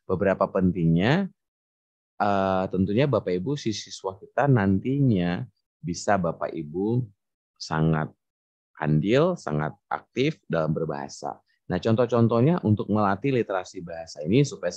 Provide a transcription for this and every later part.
beberapa pentingnya tentunya Bapak Ibu si siswa kita nantinya bisa Bapak Ibu sangat andil, sangat aktif dalam berbahasa. Nah, contoh-contohnya untuk melatih literasi bahasa ini supaya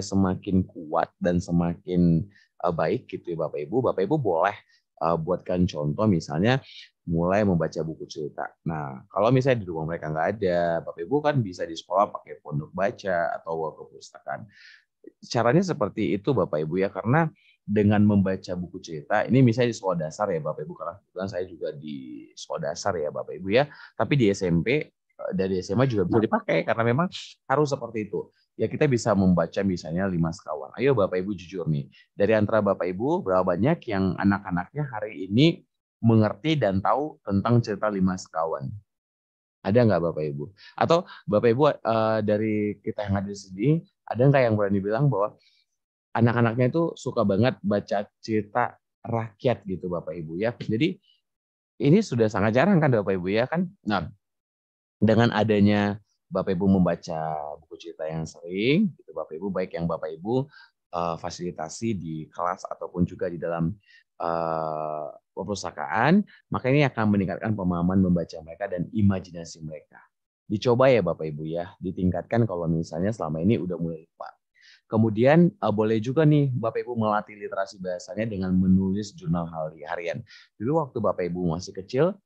semakin kuat dan semakin baik gitu ya Bapak Ibu. Bapak Ibu boleh buatkan contoh misalnya mulai membaca buku cerita. Nah, kalau misalnya di rumah mereka nggak ada, Bapak Ibu kan bisa di sekolah pakai pondok baca atau perpustakaan. Caranya seperti itu Bapak Ibu ya, karena dengan membaca buku cerita, ini misalnya di sekolah dasar ya Bapak Ibu, karena kebetulan saya juga di sekolah dasar ya Bapak Ibu ya, tapi di SMP dan di SMA juga bisa dipakai, karena memang harus seperti itu. Ya kita bisa membaca misalnya 5 sekawan. Ayo Bapak Ibu jujur nih, dari antara Bapak Ibu, berapa banyak yang anak-anaknya hari ini mengerti dan tahu tentang cerita 5 sekawan? Ada nggak Bapak Ibu? Atau Bapak Ibu dari kita yang ada di sini, ada nggak yang berani bilang bahwa anak-anaknya itu suka banget baca cerita rakyat gitu Bapak Ibu ya. Jadi ini sudah sangat jarang kan Bapak Ibu ya kan. Nah, dengan adanya Bapak Ibu membaca buku cerita yang sering, gitu Bapak Ibu, baik yang Bapak Ibu fasilitasi di kelas ataupun juga di dalam perpustakaan, maka ini akan meningkatkan pemahaman membaca mereka dan imajinasi mereka. Dicoba ya Bapak Ibu ya, ditingkatkan kalau misalnya selama ini udah mulai lupa. Kemudian boleh juga nih Bapak Ibu melatih literasi bahasanya dengan menulis jurnal harian. Dulu waktu Bapak Ibu masih kecil,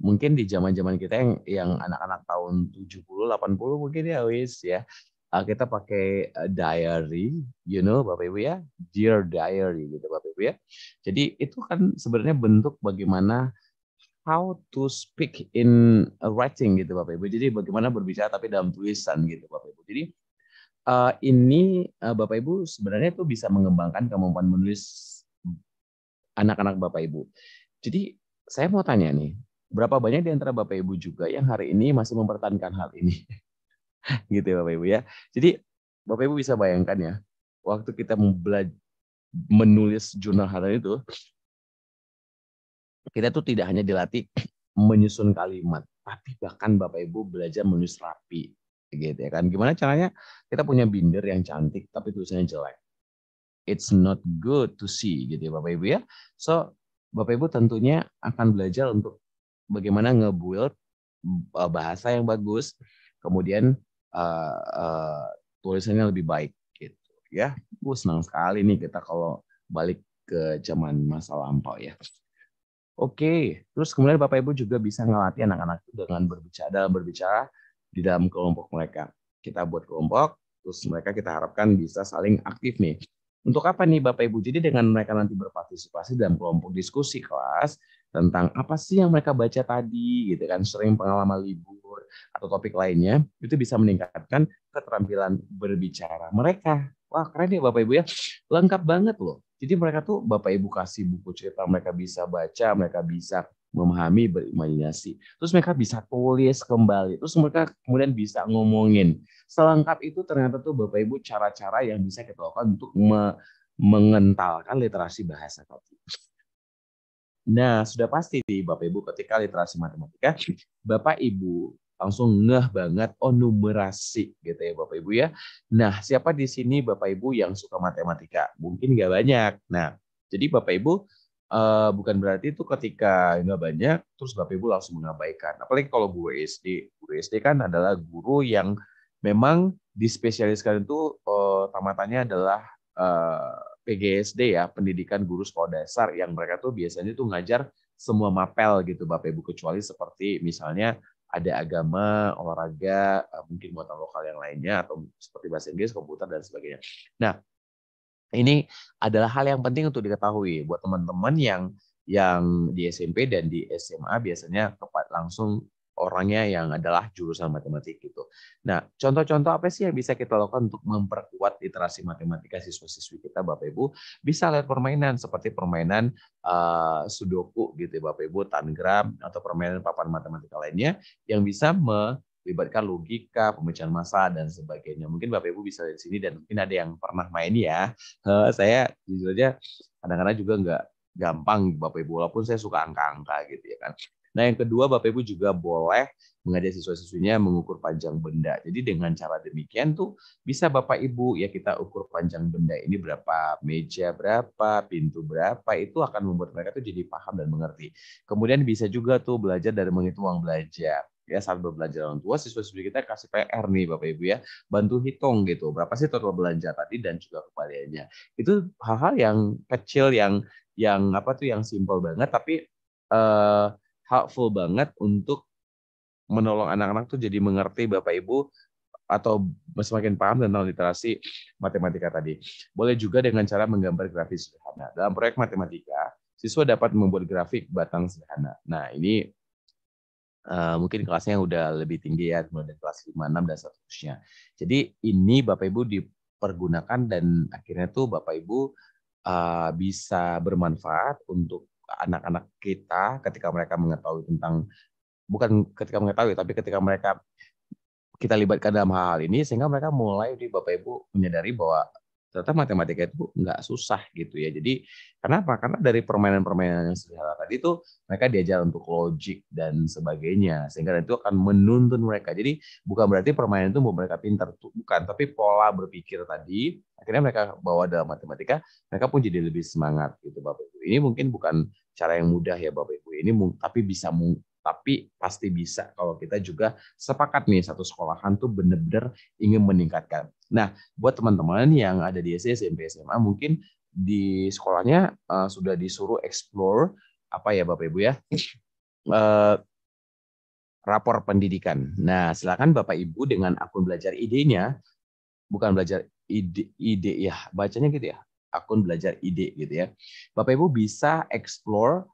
mungkin di zaman-zaman kita yang anak-anak tahun 70, 80 mungkin ya wis ya. Kita pakai diary, Bapak Ibu ya, dear diary gitu Bapak Ibu ya. Jadi itu kan sebenarnya bentuk bagaimana how to speak in writing gitu Bapak Ibu. Jadi bagaimana berbicara tapi dalam tulisan gitu Bapak Ibu. Jadi ini Bapak Ibu sebenarnya itu bisa mengembangkan kemampuan menulis anak-anak Bapak Ibu. Jadi saya mau tanya nih, berapa banyak di antara Bapak Ibu juga yang hari ini masih mempertahankan hal ini? Gitu ya Bapak Ibu ya. Jadi Bapak Ibu bisa bayangkan ya, waktu kita menulis jurnal harian itu, kita tuh tidak hanya dilatih menyusun kalimat, tapi bahkan Bapak Ibu belajar menulis rapi, gitu ya kan. Gimana caranya kita punya binder yang cantik tapi tulisannya jelek. It's not good to see gitu ya Bapak Ibu ya. So Bapak Ibu tentunya akan belajar untuk bagaimana nge-build bahasa yang bagus, kemudian tulisannya lebih baik gitu ya. Senang sekali nih kita kalau balik ke zaman masa lampau ya. Oke, terus kemudian Bapak Ibu juga bisa ngelatih anak-anak itu dengan berbicara di dalam kelompok mereka. Kita buat kelompok, terus mereka kita harapkan bisa saling aktif nih. Untuk apa nih Bapak Ibu? Jadi dengan mereka nanti berpartisipasi dalam kelompok diskusi kelas tentang apa sih yang mereka baca tadi, gitu kan, sering pengalaman libur atau topik lainnya, itu bisa meningkatkan keterampilan berbicara mereka. Wah keren ya Bapak Ibu ya, lengkap banget loh. Jadi mereka tuh Bapak Ibu kasih buku cerita, mereka bisa baca, mereka bisa memahami, berimajinasi. Terus mereka bisa tulis kembali. Terus mereka kemudian bisa ngomongin. Selengkap itu ternyata tuh Bapak Ibu cara-cara yang bisa kita lakukan untuk mengentalkan literasi bahasa tadi. Nah, sudah pasti nih Bapak Ibu ketika literasi matematika, Bapak Ibu langsung ngeh banget, oh numerasi gitu ya Bapak Ibu ya. Nah, siapa di sini Bapak Ibu yang suka matematika? Mungkin nggak banyak. Nah, jadi Bapak Ibu bukan berarti itu ketika nggak banyak, terus Bapak Ibu langsung mengabaikan. Apalagi kalau guru SD. Guru SD kan adalah guru yang memang dispesialiskan itu tamatannya adalah PGSD ya, pendidikan guru sekolah dasar yang mereka tuh biasanya tuh ngajar semua mapel gitu Bapak Ibu, kecuali seperti misalnya ada agama, olahraga, mungkin muatan lokal yang lainnya atau seperti bahasa Inggris, komputer dan sebagainya. Nah, ini adalah hal yang penting untuk diketahui buat teman-teman yang di SMP dan di SMA biasanya tepat langsung orangnya yang adalah jurusan matematik gitu. Nah, contoh-contoh apa sih yang bisa kita lakukan untuk memperkuat literasi matematika siswa-siswi kita, Bapak Ibu? Bisa lihat permainan seperti permainan Sudoku gitu ya, Bapak Ibu, Tangram atau permainan papan matematika lainnya yang bisa melibatkan logika, pemecahan masalah dan sebagainya. Mungkin Bapak Ibu bisa lihat di sini dan mungkin ada yang pernah main ya. Saya jujur aja kadang-kadang juga nggak gampang Bapak Ibu, walaupun saya suka angka-angka gitu ya kan. Nah, yang kedua, Bapak Ibu juga boleh mengajak siswa-siswinya mengukur panjang benda. Jadi dengan cara demikian tuh bisa Bapak Ibu ya kita ukur panjang benda ini berapa, meja berapa, pintu berapa, itu akan membuat mereka tuh jadi paham dan mengerti. Kemudian bisa juga tuh belajar dari menghitung uang belajar. Ya, saat berbelanja orang tua, siswa-siswi kita kasih PR nih Bapak Ibu ya, bantu hitung gitu, berapa sih total belanja tadi dan juga kembaliannya. Itu hal-hal yang kecil yang apa tuh yang simpel banget tapi helpful banget untuk menolong anak-anak tuh jadi mengerti Bapak Ibu atau semakin paham tentang literasi matematika tadi. Boleh juga dengan cara menggambar grafis sederhana. Dalam proyek matematika, siswa dapat membuat grafik batang sederhana. Nah, ini mungkin kelasnya udah lebih tinggi ya, mulai dari kelas 5, 6, dan seterusnya. Jadi ini Bapak Ibu dipergunakan dan akhirnya tuh Bapak Ibu bisa bermanfaat untuk anak-anak kita ketika mereka mengetahui tentang, bukan ketika mengetahui, tapi ketika mereka kita libatkan dalam hal-hal ini, sehingga mereka mulai di Bapak Ibu menyadari bahwa ternyata matematika itu nggak susah gitu ya. Jadi kenapa? Karena dari permainan-permainan yang sederhana tadi itu mereka diajar untuk logik dan sebagainya, sehingga itu akan menuntun mereka. Jadi bukan berarti permainan itu membuat mereka pintar, bukan, tapi pola berpikir tadi akhirnya mereka bawa dalam matematika, mereka pun jadi lebih semangat gitu Bapak Ibu. Ini mungkin bukan cara yang mudah ya Bapak Ibu. Ini tapi bisa, tapi pasti bisa kalau kita juga sepakat nih satu sekolahan tuh benar-benar ingin meningkatkan. Nah, buat teman-teman yang ada di SD, SMP, SMA, mungkin di sekolahnya sudah disuruh explore apa ya Bapak Ibu ya, rapor pendidikan. Nah, silakan Bapak Ibu dengan akun belajar idenya, bukan belajar ide ya, bacanya gitu ya, akun belajar ide gitu ya. Bapak Ibu bisa explore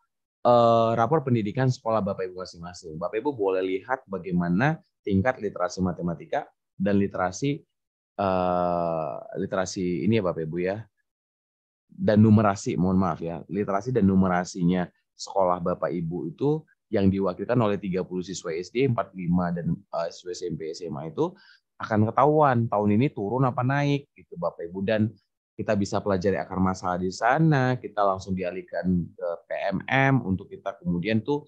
rapor pendidikan sekolah Bapak Ibu masing-masing. Bapak Ibu boleh lihat bagaimana tingkat literasi matematika dan literasi ini ya Bapak Ibu ya, dan numerasi, mohon maaf ya, literasi dan numerasinya sekolah Bapak Ibu itu yang diwakilkan oleh 30 siswa SD, 45 dan siswa SMP SMA itu akan ketahuan tahun ini turun apa naik gitu Bapak Ibu, dan kita bisa pelajari akar masalah di sana, kita langsung dialihkan ke PMM untuk kita kemudian tuh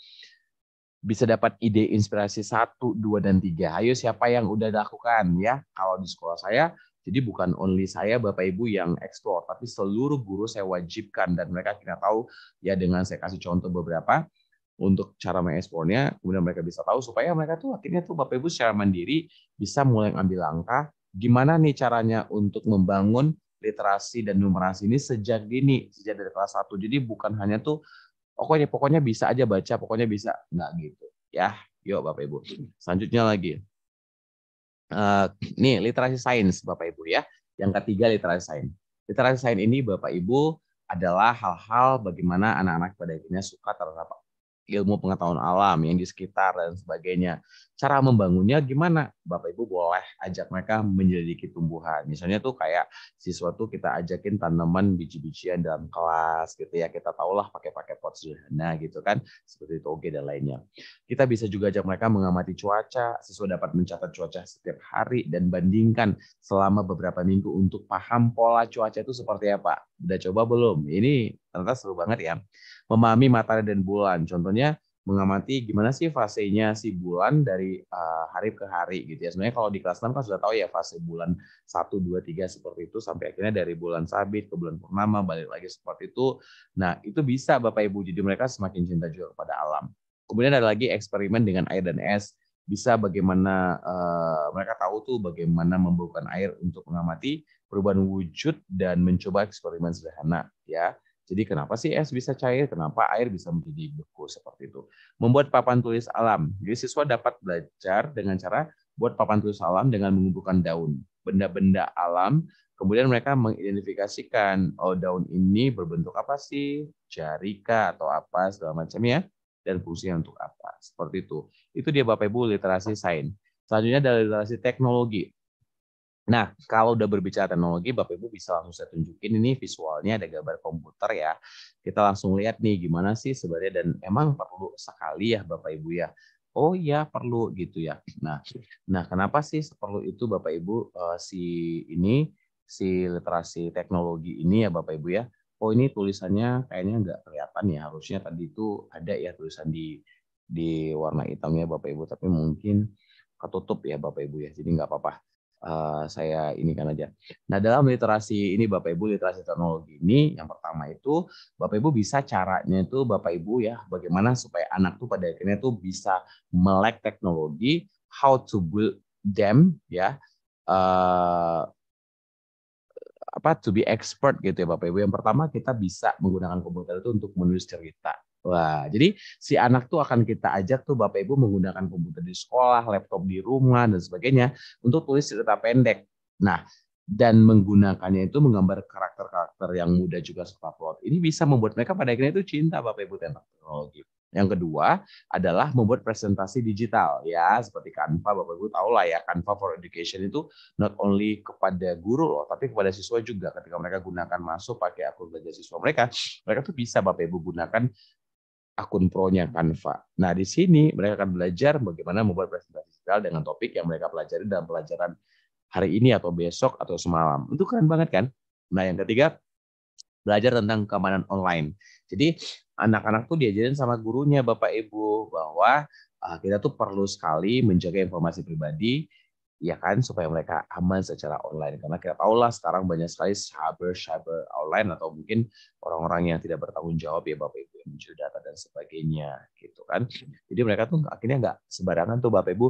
bisa dapat ide inspirasi 1, 2, dan 3. Ayo siapa yang udah lakukan ya? Kalau di sekolah saya, jadi bukan only saya Bapak Ibu yang explore, tapi seluruh guru saya wajibkan dan mereka kira tahu ya dengan saya kasih contoh beberapa untuk cara mengeksplornya, kemudian mereka bisa tahu supaya mereka tuh akhirnya tuh Bapak Ibu secara mandiri bisa mulai ambil langkah gimana nih caranya untuk membangun literasi dan numerasi ini sejak dini, sejak dari kelas 1. Jadi bukan hanya tuh pokoknya bisa aja baca, pokoknya bisa, nggak gitu ya. Yuk Bapak Ibu, selanjutnya lagi nih literasi sains Bapak Ibu ya, yang ketiga literasi sains ini Bapak Ibu adalah hal-hal bagaimana anak-anak pada akhirnya suka terhadap ilmu pengetahuan alam yang di sekitar dan sebagainya. Cara membangunnya gimana? Bapak Ibu boleh ajak mereka menyelidiki tumbuhan. Misalnya tuh kayak siswa tuh kita ajakin tanaman biji-bijian dalam kelas gitu ya. Kita tahulah pakai pot sederhana gitu kan, seperti toge dan lainnya. Kita bisa juga ajak mereka mengamati cuaca. Siswa dapat mencatat cuaca setiap hari dan bandingkan selama beberapa minggu untuk paham pola cuaca itu seperti apa. Udah coba belum? Ini ternyata seru banget ya. Memahami matahari dan bulan. Contohnya mengamati gimana sih fasenya si bulan dari hari ke hari gitu ya. Sebenarnya kalau di kelas 6 kan sudah tahu ya fase bulan 1, 2, 3 seperti itu sampai akhirnya dari bulan sabit ke bulan purnama balik lagi seperti itu. Nah, itu bisa Bapak Ibu, jadi mereka semakin cinta juga kepada alam. Kemudian ada lagi eksperimen dengan air dan es. Bisa bagaimana mereka tahu tuh bagaimana membubuhkan air untuk mengamati perubahan wujud dan mencoba eksperimen sederhana ya. Jadi kenapa sih es bisa cair? Kenapa air bisa menjadi beku seperti itu? Membuat papan tulis alam. Jadi siswa dapat belajar dengan cara buat papan tulis alam dengan mengumpulkan daun, benda-benda alam. Kemudian mereka mengidentifikasikan, oh daun ini berbentuk apa sih? Jarika atau apa segala macam ya. Dan fungsinya untuk apa? Seperti itu. Itu dia Bapak Ibu literasi sains. Selanjutnya adalah literasi teknologi. Nah, kalau udah berbicara teknologi, Bapak Ibu bisa langsung saya tunjukin ini visualnya ada gambar komputer ya. Kita langsung lihat nih gimana sih sebenarnya, dan emang perlu sekali ya Bapak Ibu ya. Oh iya perlu gitu ya. Nah kenapa sih perlu itu Bapak Ibu si literasi teknologi ini ya Bapak Ibu ya. Oh ini tulisannya kayaknya nggak kelihatan ya, harusnya tadi itu ada ya tulisan di di warna hitamnya Bapak Ibu, tapi mungkin ketutup ya Bapak Ibu ya, jadi nggak apa-apa. Saya ini kan aja. Nah, dalam literasi ini Bapak Ibu, literasi teknologi ini yang pertama itu Bapak Ibu bisa caranya itu Bapak Ibu ya, bagaimana supaya anak tuh pada akhirnya tuh bisa melek teknologi, how to build them ya, to be expert gitu ya Bapak Ibu. Yang pertama kita bisa menggunakan komputer itu untuk menulis cerita. Wah, jadi si anak tuh akan kita ajak tuh Bapak Ibu menggunakan komputer di sekolah, laptop di rumah dan sebagainya untuk tulis cerita pendek. Nah, dan menggunakannya itu menggambar karakter-karakter yang muda juga serta plot. Ini bisa membuat mereka pada akhirnya itu cinta Bapak Ibu tentang teknologi. Yang kedua adalah membuat presentasi digital ya, seperti Canva. Bapak Ibu tahu lah ya, Canva for Education itu not only kepada guru loh, tapi kepada siswa juga. Ketika mereka gunakan masuk pakai akun belajar siswa mereka, mereka tuh bisa Bapak Ibu gunakan akun pro-nya Canva. Nah, di sini mereka akan belajar bagaimana membuat presentasi digital dengan topik yang mereka pelajari dalam pelajaran hari ini atau besok atau semalam. Itu keren banget kan? Nah, yang ketiga, belajar tentang keamanan online. Jadi anak-anak tuh diajarin sama gurunya Bapak Ibu bahwa kita tuh perlu sekali menjaga informasi pribadi ya kan supaya mereka aman secara online, karena kita tahu lah sekarang banyak sekali cyber online atau mungkin orang-orang yang tidak bertanggung jawab ya Bapak Ibu yang mencuri data dan sebagainya gitu kan. Jadi mereka tuh akhirnya nggak sembarangan tuh Bapak Ibu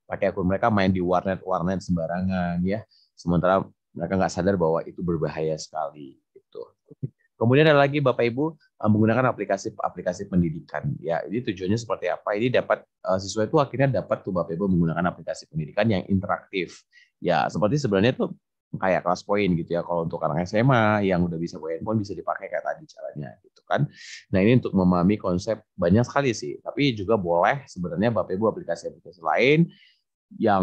pakai akun mereka main di warnet sembarangan ya, sementara mereka nggak sadar bahwa itu berbahaya sekali gitu. Kemudian ada lagi Bapak Ibu menggunakan aplikasi pendidikan. Ya, ini tujuannya seperti apa? Ini dapat siswa itu akhirnya dapat tuh Bapak Ibu menggunakan aplikasi pendidikan yang interaktif. Ya, seperti sebenarnya tuh kayak kelas poin gitu ya. Kalau untuk anak SMA yang udah bisa bawa handphone bisa dipakai kayak tadi caranya gitu kan. Nah, ini untuk memahami konsep banyak sekali sih. Tapi juga boleh sebenarnya Bapak Ibu aplikasi-aplikasi lain yang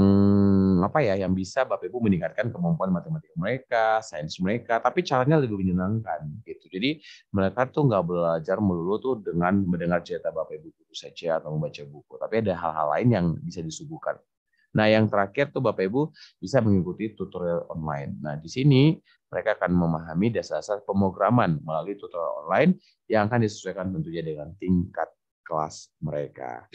yang bisa Bapak Ibu meningkatkan kemampuan matematika mereka, sains mereka, tapi caranya lebih menyenangkan gitu. Jadi mereka tuh nggak belajar melulu tuh dengan mendengar cerita Bapak Ibu guru saja atau membaca buku, tapi ada hal-hal lain yang bisa disuguhkan. Nah, yang terakhir tuh Bapak Ibu bisa mengikuti tutorial online. Nah, di sini mereka akan memahami dasar-dasar pemrograman melalui tutorial online yang akan disesuaikan tentunya dengan tingkat kelas mereka.